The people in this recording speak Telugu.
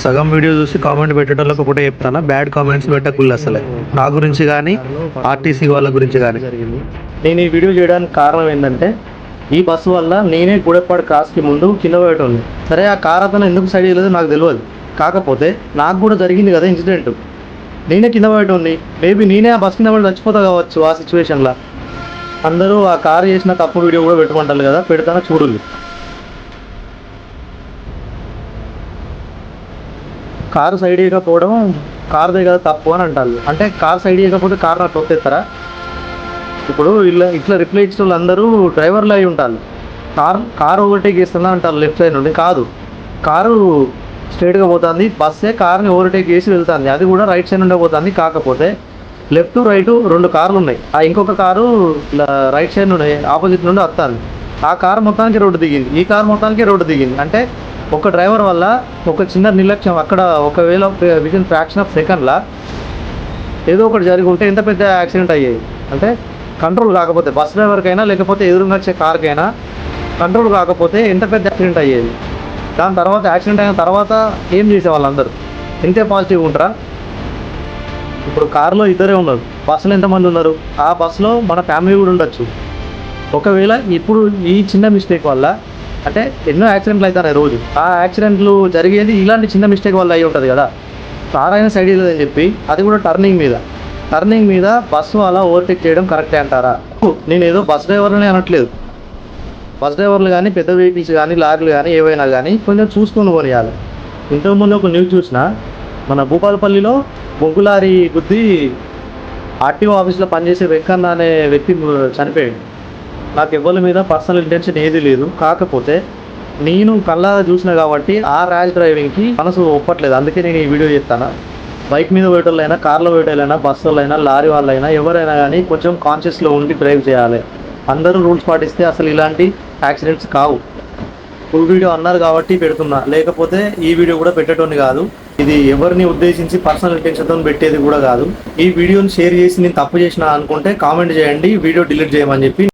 సగం వీడియో చూసి కామెంట్ పెట్టేటోళ్ళకి ఒకటే చెప్తాను, బ్యాడ్ కామెంట్స్ పెట్టకుళ్ళు అసలే, నా గురించి కానీ ఆర్టీసీ వాళ్ళ గురించి కానీ. నేను ఈ వీడియో చేయడానికి కారణం ఏంటంటే, ఈ బస్సు వల్ల నేనే గూడెపాడు క్రాస్కి ముందు కింద పోయేటోంది. సరే, ఆ కార్ అతను ఎందుకు సైడ్ చేయలేదు నాకు తెలియదు, కాకపోతే నాకు కూడా జరిగింది కదా ఇన్సిడెంట్. నేనే కింద పోయేటోంది, మేబీ నేనే ఆ బస్ కింద పడి చచ్చిపోతా కావచ్చు ఆ సిచ్యువేషన్లో. అందరూ ఆ కార్ చేసిన తప్పు వీడియో కూడా పెట్టుకుంటారు కదా, పెడతాను చూడండి. కారు సైడ్ ఇవ్వకపోవడం కారుదే కదా తప్పు అని అంటారు. అంటే కారు సైడ్ ఇవ్వకపోతే కారు నాకు తొత్తేస్తారా? ఇప్పుడు ఇట్లా రిప్లై ఇచ్చిన వాళ్ళు అందరూ డ్రైవర్లు అయి ఉంటారు. కారు ఓవర్టేక్ చేస్తుందా అంటారు లెఫ్ట్ సైడ్ నుండి. కాదు, కారు స్ట్రైట్గా పోతుంది, బస్సే కార్ని ఓవర్టేక్ చేసి వెళ్తుంది, అది కూడా రైట్ సైడ్ నుండే పోతుంది. కాకపోతే లెఫ్ట్ రైట్ రెండు కార్లు ఉన్నాయి, ఆ ఇంకొక కారు రైట్ సైడ్ నుండి ఆపోజిట్ నుండి వస్తుంది. ఆ కారు మొత్తానికి రోడ్డు దిగింది, ఈ కారు మొత్తానికి రోడ్డు దిగింది. అంటే ఒక డ్రైవర్ వల్ల ఒక చిన్న నిర్లక్ష్యం అక్కడ, ఒకవేళ వితిన్ ఫ్రాక్షన్ ఆఫ్ సెకండ్లా ఏదో ఒకటి జరిగి ఉంటే ఎంత పెద్ద యాక్సిడెంట్ అయ్యేది. అంటే కంట్రోల్ కాకపోతే బస్ డ్రైవర్కైనా లేకపోతే ఎదురుగా వచ్చే కార్కైనా కంట్రోల్ కాకపోతే ఎంత పెద్ద యాక్సిడెంట్ అయ్యేది. దాని తర్వాత యాక్సిడెంట్ అయిన తర్వాత ఏం చేసేవాళ్ళు అందరూ ఇంతే పాజిటివ్ ఉంటారా? ఇప్పుడు కారులో ఇద్దరే ఉన్నారు, బస్సులో ఎంతమంది ఉన్నారు? ఆ బస్సులో మన ఫ్యామిలీ కూడా ఉండొచ్చు. ఒకవేళ ఇప్పుడు ఈ చిన్న మిస్టేక్ వల్ల, అంటే ఎన్నో యాక్సిడెంట్లు అవుతాయి రోజు, ఆ యాక్సిడెంట్లు జరిగేది ఇలాంటి చిన్న మిస్టేక్ వల్ల అయి ఉంటుంది కదా. కార్ అయినా సైడ్ లేదని చెప్పి అది కూడా టర్నింగ్ మీద బస్సు అలా ఓవర్టేక్ చేయడం కరెక్టే అంటారా? నేను ఏదో బస్ డ్రైవర్లనే అనట్లేదు, బస్ డ్రైవర్లు కానీ పెద్ద వెహికల్స్ కానీ లారీలు కానీ ఏవైనా కానీ కొంచెం చూసుకొని పోనీయాలి. ఇంతకుముందు ఒక న్యూస్ చూసిన, మన భూపాలపల్లిలో బొగ్గు లారీ గుద్ది ఆర్టీఓ ఆఫీస్లో పనిచేసే వెంకన్న అనే వ్యక్తి చనిపోయాడు. నాకు ఎవరి మీద పర్సనల్ ఇంటెన్షన్ ఏది లేదు, కాకపోతే నేను కళ్ళారా చూసిన కాబట్టి ఆ ర్యాష్ డ్రైవింగ్కి మనసు ఒప్పట్లేదు. అందుకే నేను ఈ వీడియో చేస్తాను. బైక్ మీద పోయేటోళ్ళైనా, కార్లో పోయేటోళ్ళైనా, బస్సులైనా, లారీ వాళ్ళైనా ఎవరైనా కానీ కొంచెం కాన్షియస్లో ఉండి డ్రైవ్ చేయాలి. అందరూ రూల్స్ పాటిస్తే అసలు ఇలాంటి యాక్సిడెంట్స్ కావు. ఫుల్ వీడియో అన్నారు కాబట్టి పెడుతున్నా, లేకపోతే ఈ వీడియో కూడా పెట్టేటోని కాదు. ఇది ఎవరిని ఉద్దేశించి పర్సనల్ ఇంటెన్షన్తో పెట్టేది కూడా కాదు. ఈ వీడియోని షేర్ చేసి నేను తప్పు చేసిన అనుకుంటే కామెంట్ చేయండి, వీడియో డిలీట్ చేయమని చెప్పి.